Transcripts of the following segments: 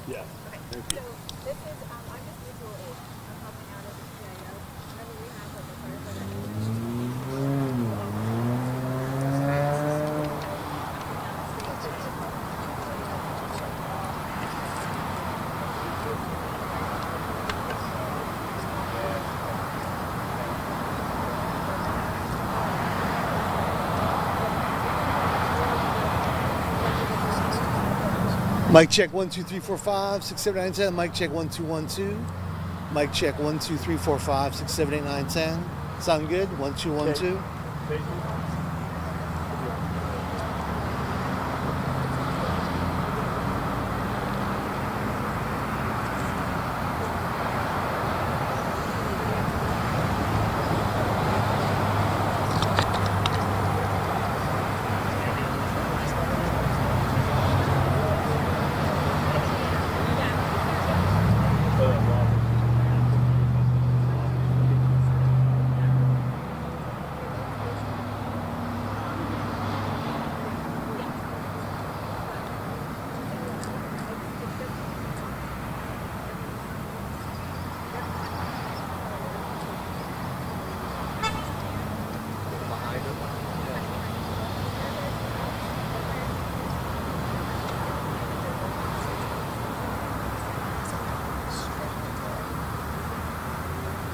Yeah. Thank you. So this is, I'm just visual aid. I'm helping out as a CIO. Whenever we have like a firefighter incident, Mic check 1 2 3 4 5 6 7 8 9 10. Mic check 1 2 1 2. Mic check 1 2 3 4 5 6 7 8 9 10. Sound good? 1 2 1 2. Thank you.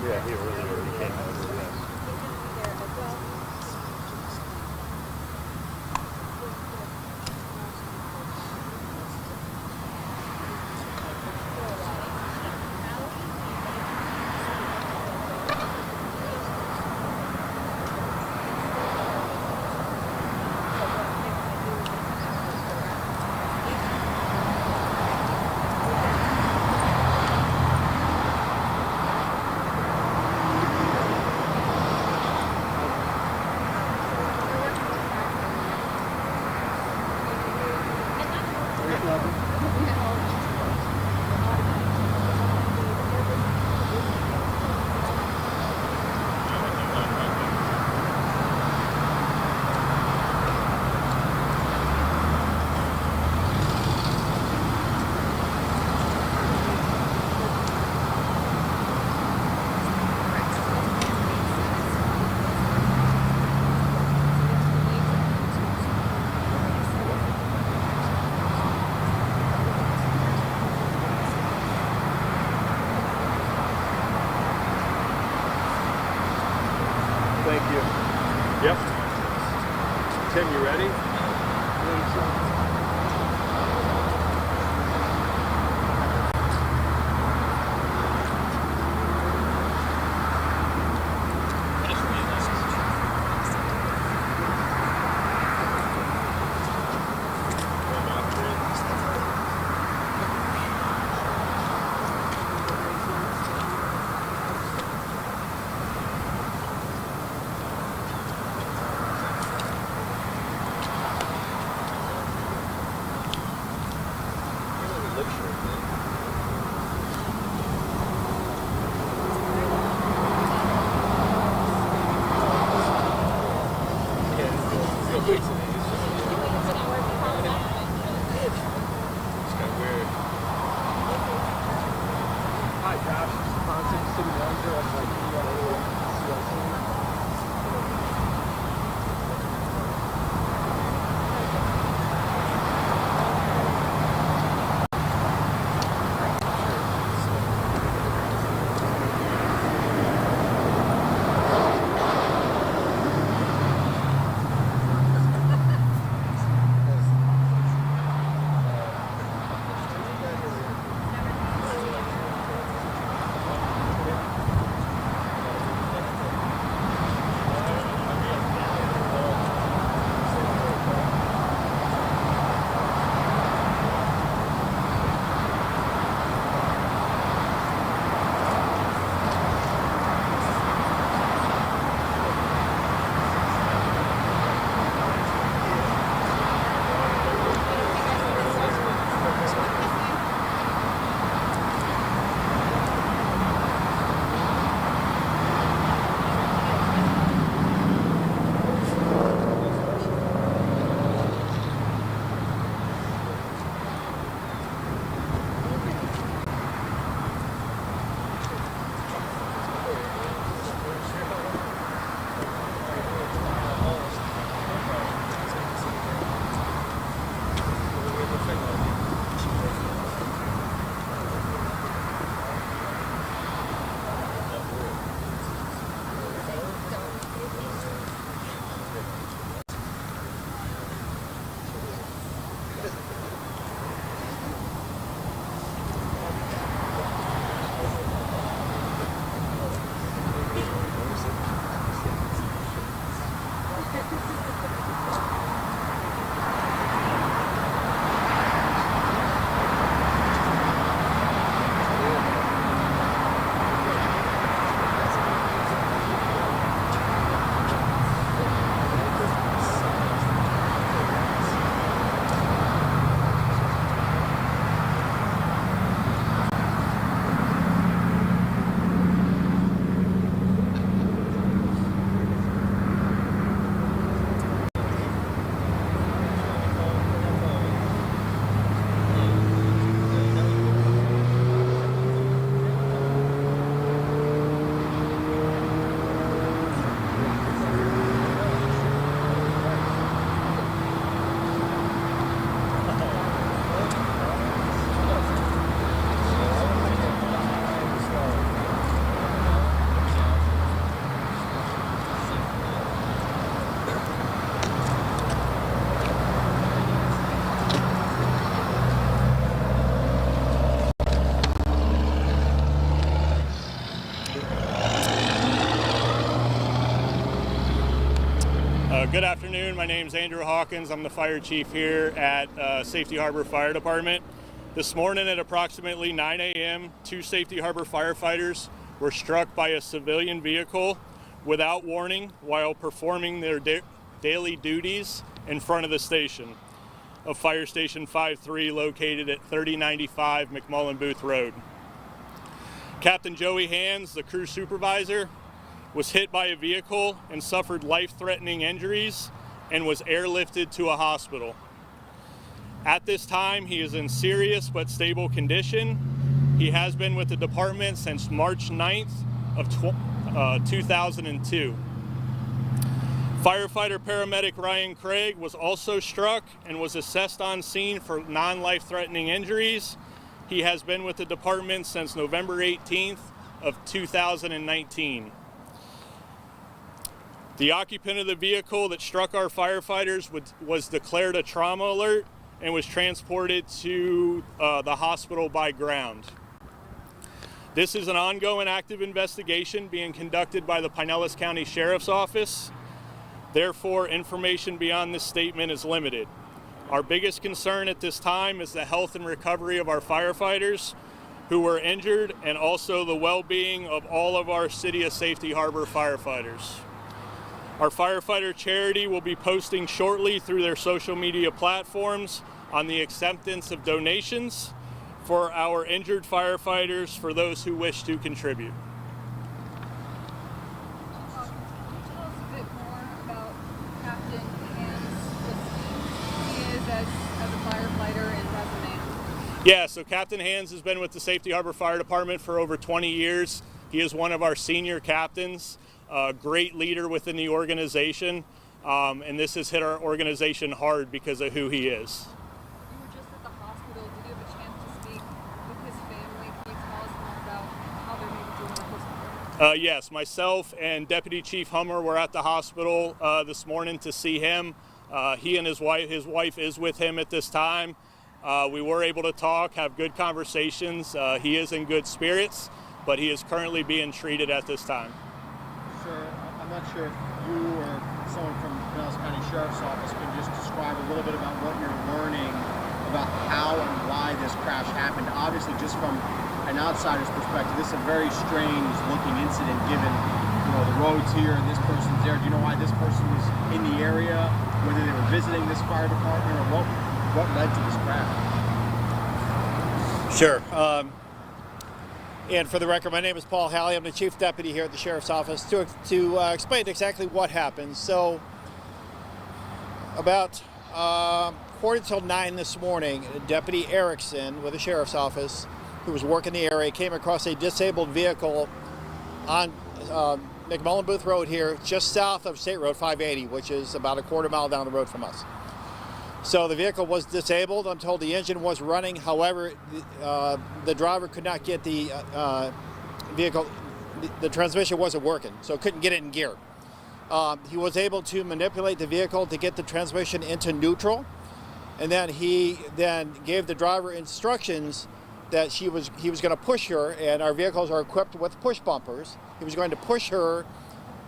Yeah, he earlier he came over. Yes. Thank you. Yep. Tim, you ready? afternoon. My name is Andrew Hawkins. I'm the fire chief here at Safety Harbor Fire Department. This morning at approximately 9 a.m., 2 Safety Harbor firefighters were struck by a civilian vehicle without warning while performing their daily duties in front of the station of Fire Station 53 located at 3095 McMullen Booth Road. Captain Joey Hands, the crew supervisor, was hit by a vehicle and suffered life-threatening injuries and was airlifted to a hospital. At this time, he is in serious but stable condition. He has been with the department since March 9th of 2002. Firefighter paramedic Ryan Craig was also struck and was assessed on scene for non-life-threatening injuries. He has been with the department since November 18th of 2019. The occupant of the vehicle that struck our firefighters was declared a trauma alert and was transported to the hospital by ground. This is an ongoing active investigation being conducted by the Pinellas County Sheriff's Office. Therefore, information beyond this statement is limited. Our biggest concern at this time is the health and recovery of our firefighters who were injured and also the well-being of all of our City of Safety Harbor firefighters. Our firefighter charity will be posting shortly through their social media platforms on the acceptance of donations for our injured firefighters for those who wish to contribute. Yeah, so Captain Hands has been with the Safety Harbor Fire Department for over 20 years. He is one of our senior captains, a great leader within the organization, and this has hit our organization hard because of who he is. You were just at the hospital. Did you have a chance to speak with his family? Can you tell us more about how they're maybe doing with postpartum? Yes, myself and Deputy Chief Hummer were at the hospital this morning to see him. He and his wife is with him at this time. We were able to talk, have good conversations. He is in good spirits, but he is currently being treated at this time. Sir, I'm not sure if you or someone from the Pinellas County Sheriff's Office can just describe a little bit about what you're learning about how and why this crash happened. Obviously, just from an outsider's perspective, this is a very strange looking incident given, the roads here and this person's there. Do you know why this person was in the area, whether they were visiting this fire department, or what led to this crash? Sure. And for the record, my name is Paul Halley. I'm the Chief Deputy here at the Sheriff's Office to explain exactly what happened. So about quarter till 9 this morning, Deputy Erickson with the Sheriff's Office, who was working the area, came across a disabled vehicle on McMullen Booth Road here, just south of State Road 580, which is about a quarter mile down the road from us. So the vehicle was disabled. I'm told the engine was running. However, the driver could not get the vehicle, the transmission wasn't working, so couldn't get it in gear. He was able to manipulate the vehicle to get the transmission into neutral, and then he gave the driver instructions that he was going to push her, and our vehicles are equipped with push bumpers. He was going to push her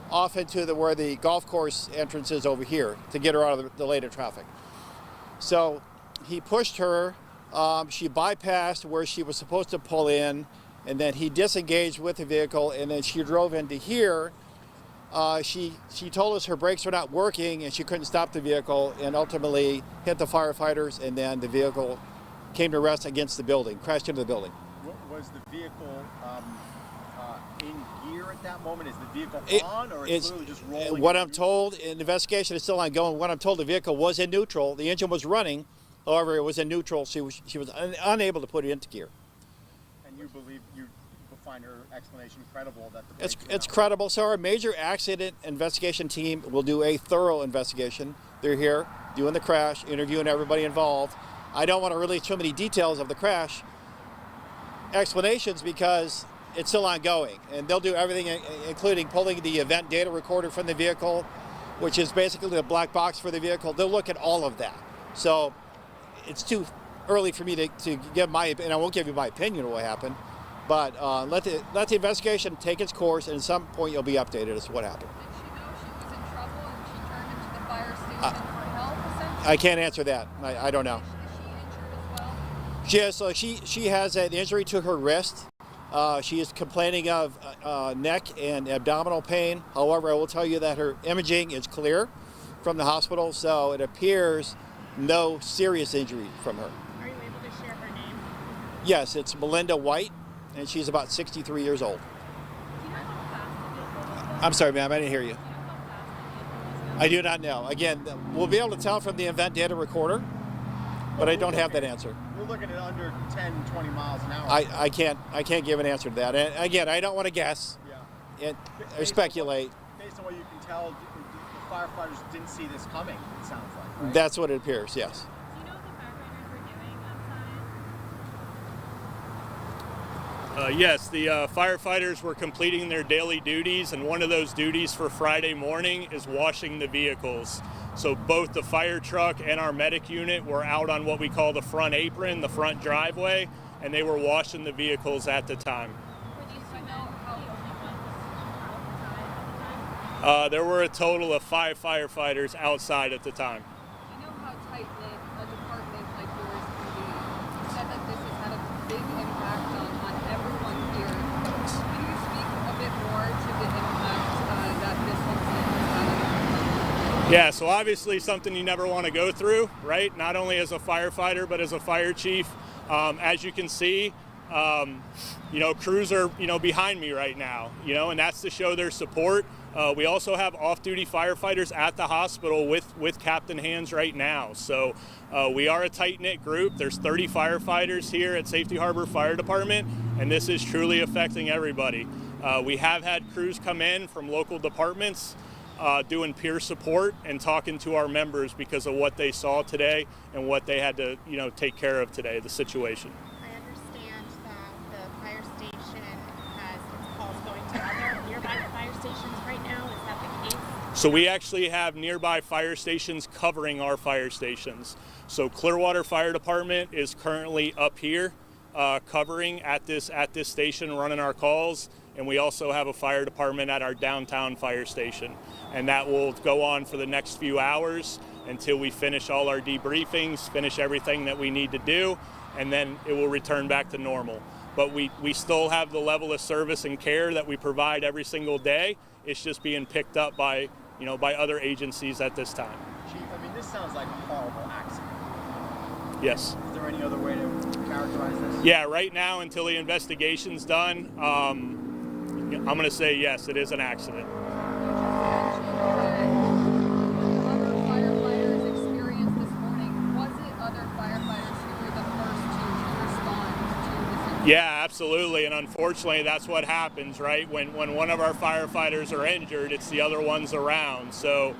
off into where the golf course entrance is over here to get her out of the lane of traffic. So he pushed her, she bypassed where she was supposed to pull in, and then he disengaged with the vehicle, and then she drove into here. She told us her brakes were not working and she couldn't stop the vehicle, and ultimately hit the firefighters, and then the vehicle came to rest against the building, crashed into the building. Was the vehicle in gear at that moment? Is the vehicle on, or it's literally just rolling? What I'm told, and the investigation is still ongoing, what I'm told, the vehicle was in neutral. The engine was running, however, it was in neutral. She was unable to put it into gear. And you believe, you find her explanation credible that the it's credible. So our major accident investigation team will do a thorough investigation. They're here doing the crash, interviewing everybody involved. I don't want to release too many details of the crash explanations because it's still ongoing, and they'll do everything, including pulling the event data recorder from the vehicle, which is basically the black box for the vehicle. They'll look at all of that. So it's too early for me to give my, and I won't give you my opinion of what happened, but let the investigation take its course, and at some point you'll be updated as to what happened. Did she know she was in trouble and she turned into the fire station I can't answer that. I don't know. Is she injured as well? She has, so she has an injury to her wrist. She is complaining of neck and abdominal pain. However, I will tell you that her imaging is clear from the hospital, so it appears no serious injury from her. Are you able to share her name? Yes, it's Melinda White, and she's about 63 years old. Do you know how fast the vehicle was? I'm sorry, ma'am, I didn't hear you. Do you know how fast the vehicle was? I do not know. Again, we'll be able to tell from the event data recorder, but I don't have that answer. We're looking at under 10, 20 miles an hour. I can't give an answer to that. And again, I don't want to guess Yeah. or speculate. Based on what you can tell, the firefighters didn't see this coming, it sounds like, right? That's what it appears, yes. Do you know what the firefighters were doing outside? Yes, the firefighters were completing their daily duties, and one of those duties for Friday morning is washing the vehicles. So both the fire truck and our medic unit were out on what we call the front apron, the front driveway, and they were washing the vehicles at the time. Were these two men the only ones outside at the time? There were a total of 5 firefighters outside at the time. You know how tight-knit a department like yours can be. You said that this has had a big impact on everyone here. Can you speak a bit more to the impact that this incident has had on everyone? Yeah, so obviously something you never want to go through, right? Not only as a firefighter, but as a fire chief. As you can see, crews are, behind me right now, and that's to show their support. We also have off-duty firefighters at the hospital with Captain Hands right now. So we are a tight-knit group. There's 30 firefighters here at Safety Harbor Fire Department, and this is truly affecting everybody. We have had crews come in from local departments doing peer support and talking to our members because of what they saw today and what they had to, take care of today, the situation. I understand that the fire station has its calls going to other nearby fire stations right now. Is that the case? So we actually have nearby fire stations covering our fire stations. So Clearwater Fire Department is currently up here covering at this station, running our calls. And we also have a fire department at our downtown fire station. And that will go on for the next few hours until we finish all our debriefings, finish everything that we need to do, and then it will return back to normal. But we still have the level of service and care that we provide every single day. It's just being picked up by other agencies at this time. Chief, this sounds like a horrible accident. Yes. Is there any other way to characterize this? Yeah, right now until the investigation's done, I'm going to say yes, it is an accident. Other firefighters experienced this morning. Was it other firefighters who were the first to respond to this incident? Yeah, absolutely, and unfortunately that's what happens, right? When one of our firefighters are injured, it's the other ones around. So,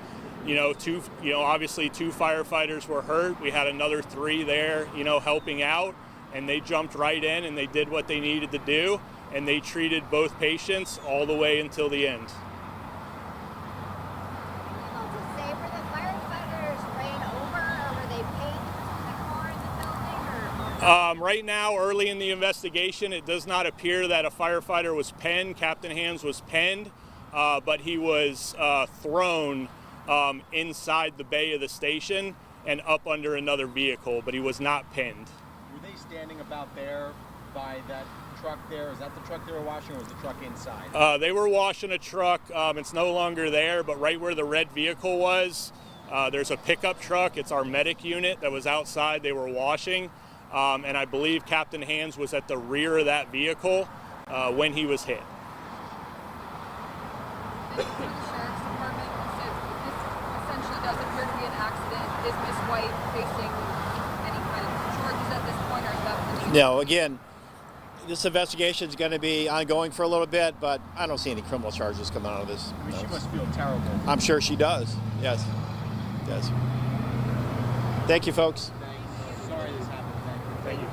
obviously 2 firefighters were hurt. We had another 3 there, helping out, and they jumped right in and they did what they needed to do, and they treated both patients all the way until the end. Able to say were the firefighters ran over, or were they pinned in the car in the building, or? Right now, early in the investigation, it does not appear that a firefighter was pinned. Captain Hands was pinned, but he was thrown inside the bay of the station and up under another vehicle, but he was not pinned. Were they standing about there by that truck there? Is that the truck they were washing, or was the truck inside? They were washing a truck. It's no longer there, but right where the red vehicle was, there's a pickup truck. It's our medic unit that was outside. They were washing, and I believe Captain Hands was at the rear of that vehicle when he was hit. The Sheriff's Department says this essentially does appear to be an accident. Is Miss White facing any kind of charges at this point, or is that the No, again, this investigation is going to be ongoing for a little bit, but I don't see any criminal charges coming out of this. She must feel terrible. I'm sure she does. Yes. Yes. Thank you, folks. Sorry this happened. Thank you.